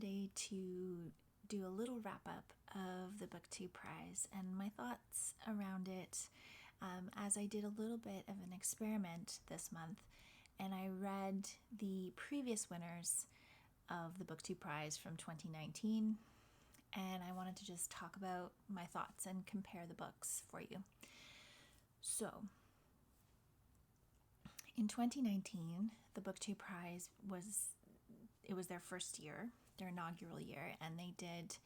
today to do a little wrap up of the BookTube prize and my thoughts around it, as I did a little bit of an experiment this month and I read the previous winners of the BookTube prize from 2019, and I wanted to just talk about my thoughts and compare the books for you. So, in 2019, the BookTube prize was their first year, their inaugural year, and they did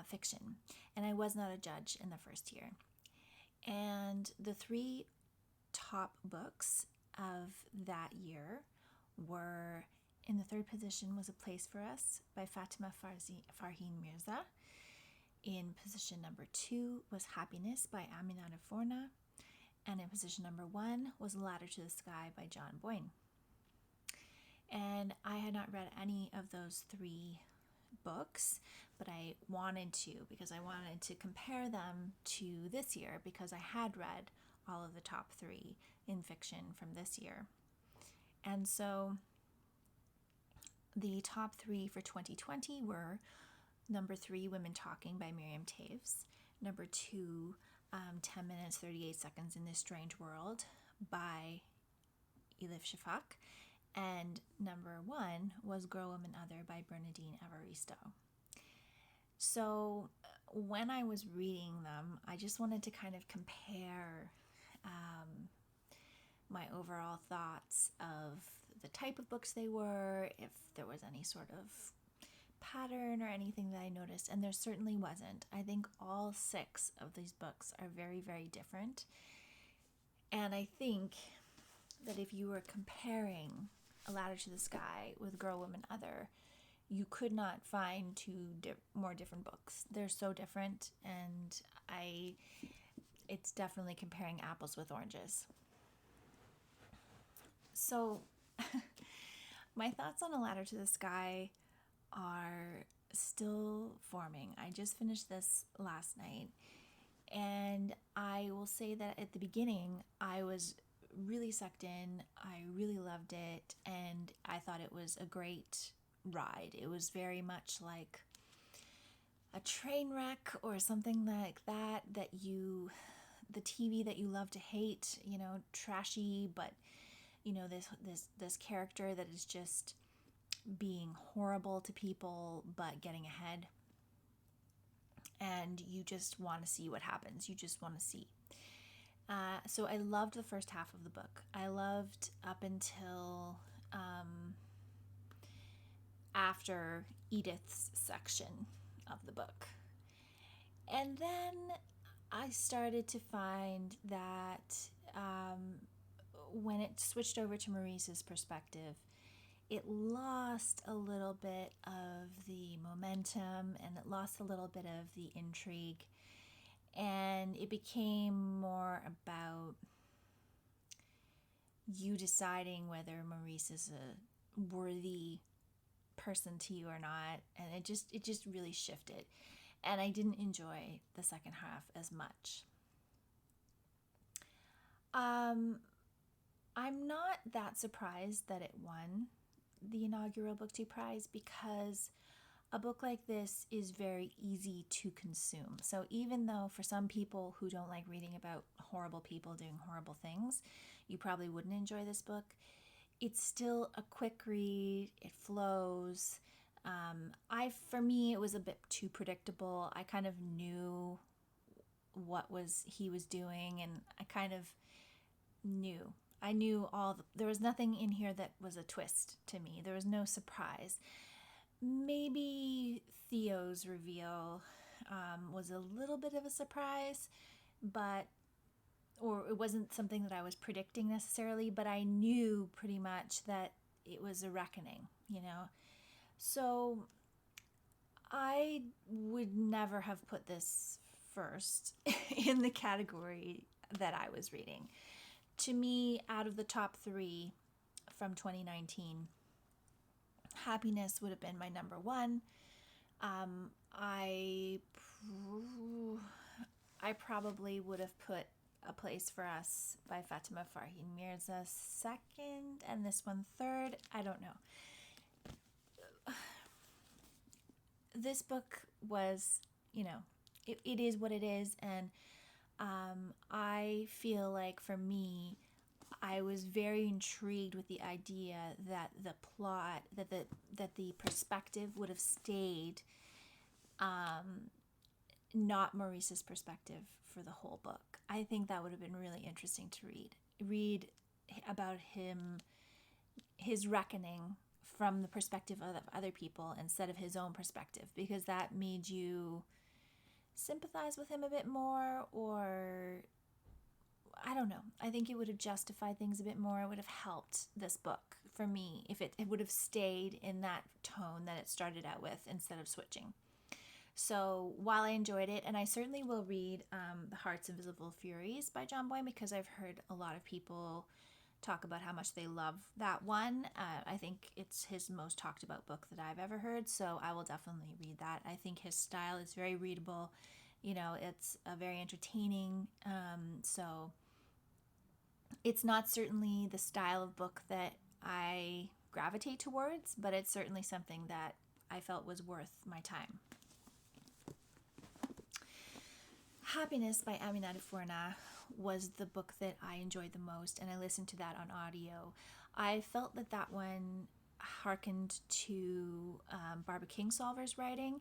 fiction. And I was not a judge in the first year. And the three top books of that year were, in the third position was A Place for Us by Fatima Farzeen Mirza. In position number 2 was Happiness by Aminatta Forna. And in position number 1 was Ladder to the Sky by Boyne. And I had not read any of those three books, but I wanted to, because I wanted to compare them to this year, because I had read all of the top 3 in fiction from this year. And so the top 3 for 2020 were number 3, Women Talking by Miriam Toews, number 2, 10 Minutes, 38 Seconds in This Strange World by Elif Shafak, and number 1 was Girl, Woman, Other by Bernadine Evaristo. So when I was reading them, I just wanted to kind of compare my overall thoughts of the type of books they were, if there was any sort of pattern or anything that I noticed, and there certainly wasn't. I think all 6 of these books are very, very different. And I think that if you were comparing A Ladder to the Sky with Girl, Woman, Other, you could not find 2 more different books. They're so different, and it's definitely comparing apples with oranges. So my thoughts on A Ladder to the Sky are still forming. I just finished this last night, and I will say that at the beginning I was really sucked in. I really loved it, and I thought it was a great ride. It was very much like a train wreck or something like that the TV that you love to hate, trashy, but this character that is just being horrible to people but getting ahead, and you just want to see what happens. You just want to see. So I loved the first half of the book. I loved up until after Edith's section of the book. And then I started to find that when it switched over to Maurice's perspective, it lost a little bit of the momentum, and it lost a little bit of the intrigue, and it became more about you deciding whether Maurice is a worthy person to you or not, and it just really shifted, and I didn't enjoy the second half as much. I'm not that surprised that it won the inaugural BookTube prize, because a book like this is very easy to consume. So even though for some people who don't like reading about horrible people doing horrible things, you probably wouldn't enjoy this book, it's still a quick read. It flows. For me, it was a bit too predictable. I kind of knew what he was doing, and I kind of knew. I knew there was nothing in here that was a twist to me. There was no surprise. Maybe Toews' reveal was a little bit of a surprise, or it wasn't something that I was predicting necessarily, but I knew pretty much that it was a reckoning, So I would never have put this first in the category that I was reading. To me, out of the top 3 from 2019, Happiness would have been my number 1. I probably would have put A Place for Us by Fatima Farzeen Mirza second, and this one third. I don't know. this book was, it is what it is. And I feel like for me, I was very intrigued with the idea that the plot, that the perspective would have stayed not Maurice's perspective for the whole book. I think that would have been really interesting to read about his reckoning from the perspective of other people instead of his own perspective, because that made you sympathize with him a bit more, or I don't know. I think it would have justified things a bit more. It would have helped this book for me if it would have stayed in that tone that it started out with instead of switching. So while I enjoyed it, and I certainly will read The Heart's Invisible Furies by John Boyne, because I've heard a lot of people talk about how much they love that one. I think it's his most talked about book that I've ever heard, so I will definitely read that. I think his style is very readable. It's a very entertaining. So it's not certainly the style of book that I gravitate towards, but it's certainly something that I felt was worth my time. Happiness by Aminatta Forna was the book that I enjoyed the most, and I listened to that on audio. I felt that one harkened to Barbara Kingsolver's writing.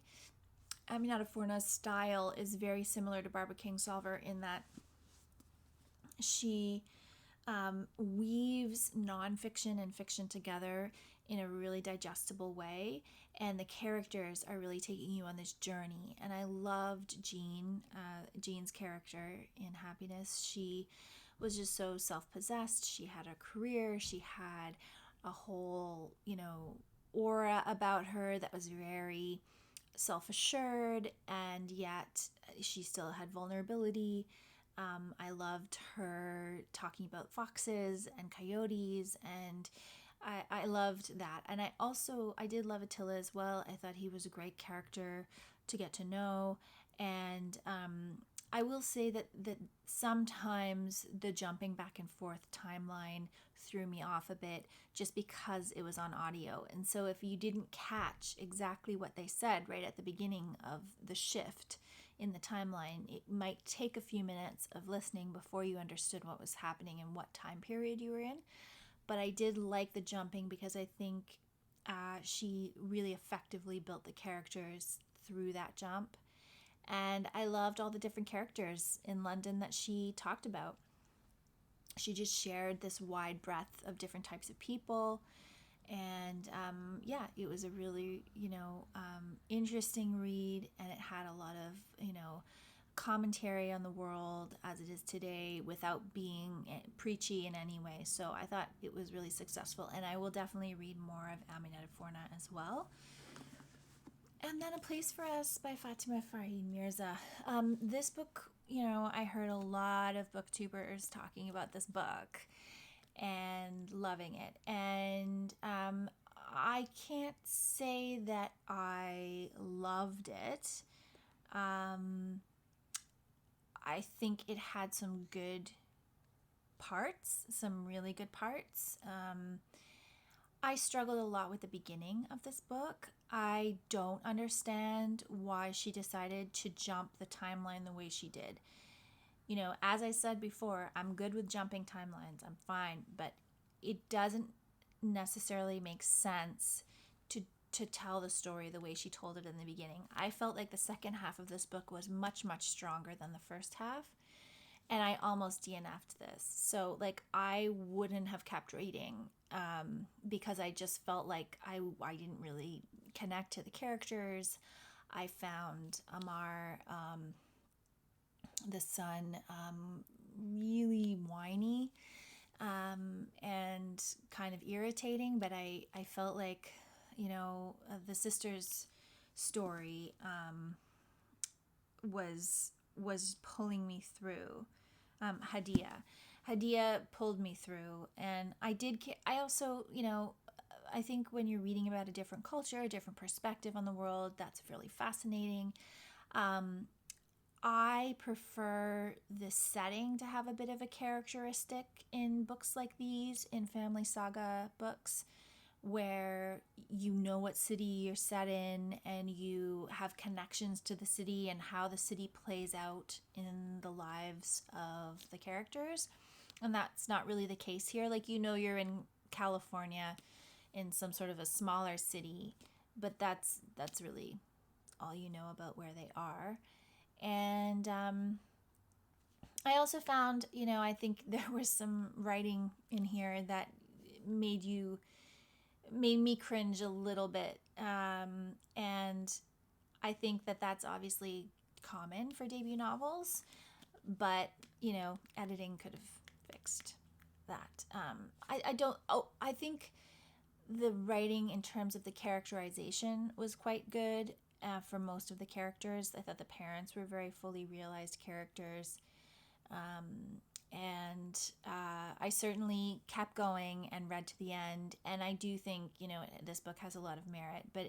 Aminatta Forna's style is very similar to Barbara Kingsolver in that she weaves nonfiction and fiction together in a really digestible way, and the characters are really taking you on this journey. And I loved Jean's character in Happiness. She was just so self-possessed. She had a career. She had a whole, aura about her that was very self-assured, and yet she still had vulnerability. I loved her talking about foxes and coyotes, and I loved that. And I did love Attila as well. I thought he was a great character to get to know. And I will say that sometimes the jumping back and forth timeline threw me off a bit just because it was on audio. And so if you didn't catch exactly what they said right at the beginning of the shift in the timeline, it might take a few minutes of listening before you understood what was happening and what time period you were in. But I did like the jumping because I think she really effectively built the characters through that jump. And I loved all the different characters in London that she talked about. She just shared this wide breadth of different types of people. And it was a really, interesting read, and it had a lot of, commentary on the world as it is today without being preachy in any way. So I thought it was really successful, and I will definitely read more of Aminatta Forna as well. And then A Place for Us by Fatima Farheen Mirza. This book, I heard a lot of booktubers talking about this book and loving it. And I can't say that I loved it. I think it had some good parts, some really good parts. I struggled a lot with the beginning of this book. I don't understand why she decided to jump the timeline the way she did. As I said before, I'm good with jumping timelines. I'm fine, but it doesn't necessarily make sense to tell the story the way she told it in the beginning. I felt like the second half of this book was much, much stronger than the first half, and I almost DNF'd this. So, I wouldn't have kept reading because I just felt like I didn't really connect to the characters. I found Amar, the son, really whiny and kind of irritating, but I felt like, the sister's story was pulling me through. Hadia pulled me through, and I also, I think when you're reading about a different culture, a different perspective on the world, that's really fascinating. I prefer the setting to have a bit of a characteristic in books like these, in family saga books, where you know what city you're set in and you have connections to the city and how the city plays out in the lives of the characters. And that's not really the case here. Like, you know, you're in California in some sort of a smaller city, but that's really all you know about where they are. And I also found, you know, I think there was some writing in here that made me cringe a little bit. And I think that that's obviously common for debut novels, but, you know, editing could have fixed that. I think the writing in terms of the characterization was quite good for most of the characters. I thought the parents were very fully realized characters. And I certainly kept going and read to the end. And I do think, you know, this book has a lot of merit, but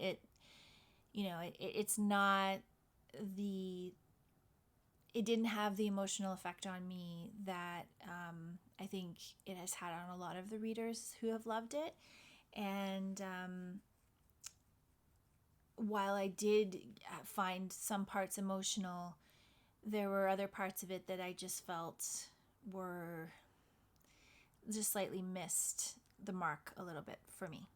it's not it didn't have the emotional effect on me that I think it has had on a lot of the readers who have loved it. And while I did find some parts emotional, there were other parts of it that I just felt were just slightly missed the mark a little bit for me.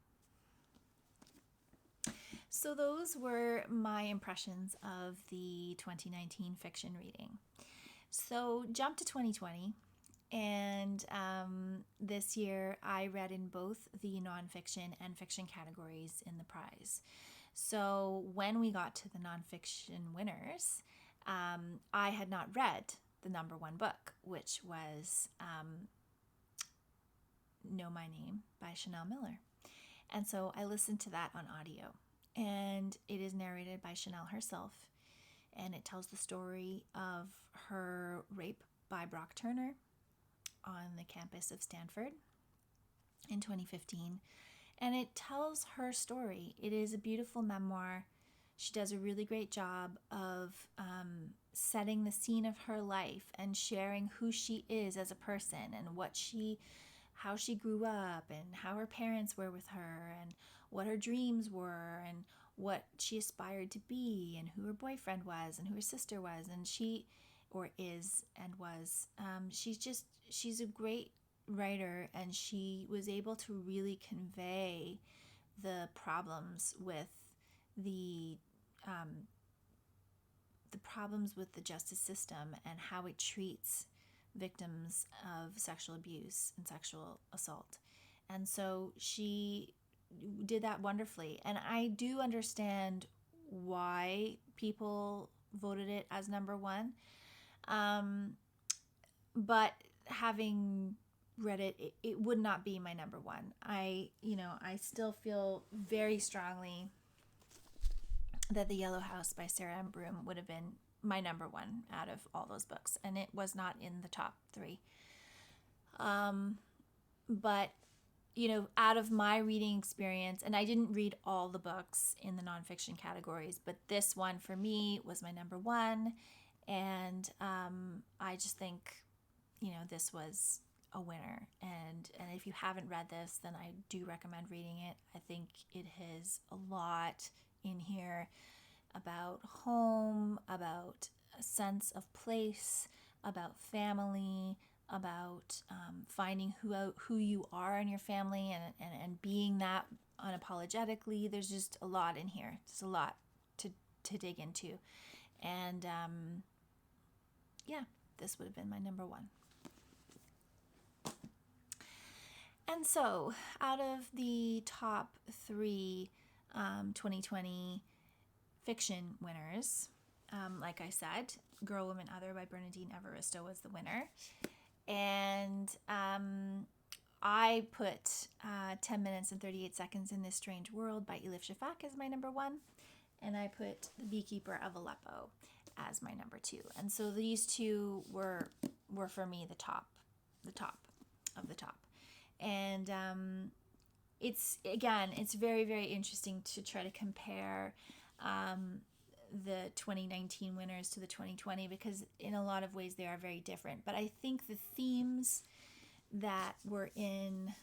So those were my impressions of the 2019 fiction reading. So jump to 2020, and this year I read in both the nonfiction and fiction categories in the prize. So when we got to the nonfiction winners, I had not read the number one book, which was Know My Name by Chanel Miller. And so I listened to that on audio. And it is narrated by Chanel herself. And it tells the story of her rape by Brock Turner on the campus of Stanford in 2015. And it tells her story. It is a beautiful memoir. She does a really great job of setting the scene of her life and sharing who she is as a person and how she grew up and how her parents were with her and what her dreams were and what she aspired to be and who her boyfriend was and who her sister was and was. She's a great writer, and she was able to really convey the problems with the justice system and how it treats victims of sexual abuse and sexual assault. And so she did that wonderfully. And I do understand why people voted it as number one. But having read it, it would not be my number one. I still feel very strongly that The Yellow House by Sarah M. Broom would have been my number one out of all those books, and it was not in the top three. But, you know, out of my reading experience, and I didn't read all the books in the nonfiction categories, but this one for me was my number one, and I just think, you know, this was a winner. And if you haven't read this, then I do recommend reading it. I think it has a lot in here about home, about a sense of place, about family, about finding who you are in your family and being that unapologetically. There's just a lot in here. There's a lot to dig into. And this would have been my number one. And so, out of the top three 2020 fiction winners, like I said, Girl, Woman, Other by Bernadine Evaristo was the winner. And I put 10 Minutes and 38 Seconds in This Strange World by Elif Shafak as my number one. And I put The Beekeeper of Aleppo as my number two. And so these two were for me the top of the top. And it's very, very interesting to try to compare the 2019 winners to the 2020, because in a lot of ways they are very different. But I think the themes that were in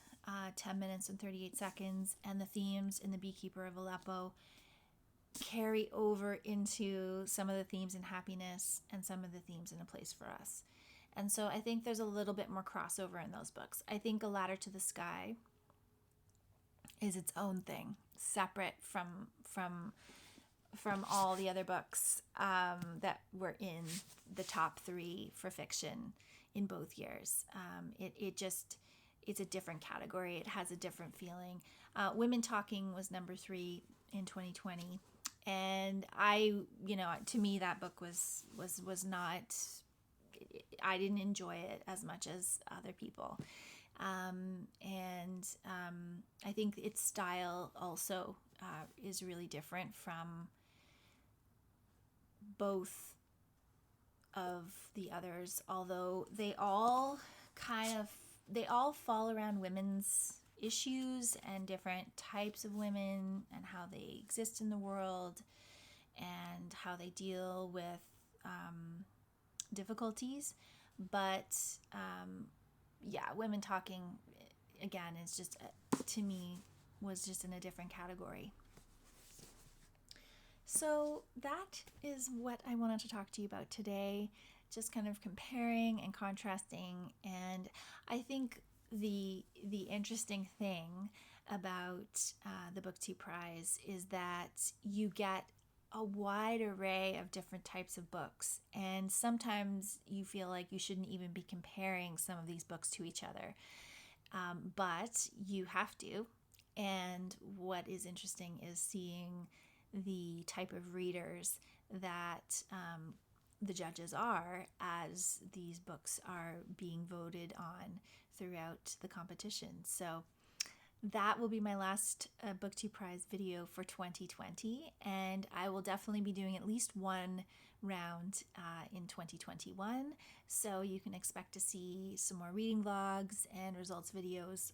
10 minutes and 38 seconds, and the themes in The Beekeeper of Aleppo carry over into some of the themes in Happiness and some of the themes in A Place for Us. And so I think there's a little bit more crossover in those books. I think A Ladder to the Sky is its own thing, separate from all the other books that were in the top 3 for fiction in both years. It's a different category. It has a different feeling. Women Talking was number 3 in 2020, and to me that book was not. I didn't enjoy it as much as other people, and I think its style also is really different from both of the others, although they all fall around women's issues and different types of women and how they exist in the world and how they deal with difficulties. But Women Talking, again, is just, to me, was just in a different category. So that is what I wanted to talk to you about today, just kind of comparing and contrasting. And I think the interesting thing about the BookTube Prize is that you get a wide array of different types of books, and sometimes you feel like you shouldn't even be comparing some of these books to each other, but you have to. And what is interesting is seeing the type of readers that the judges are as these books are being voted on throughout the competition. So that will be my last BookTube Prize video for 2020, and I will definitely be doing at least one round in 2021, so you can expect to see some more reading vlogs and results videos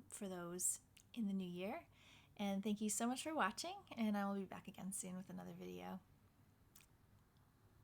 for those in the new year. And thank you so much for watching, and I will be back again soon with another video.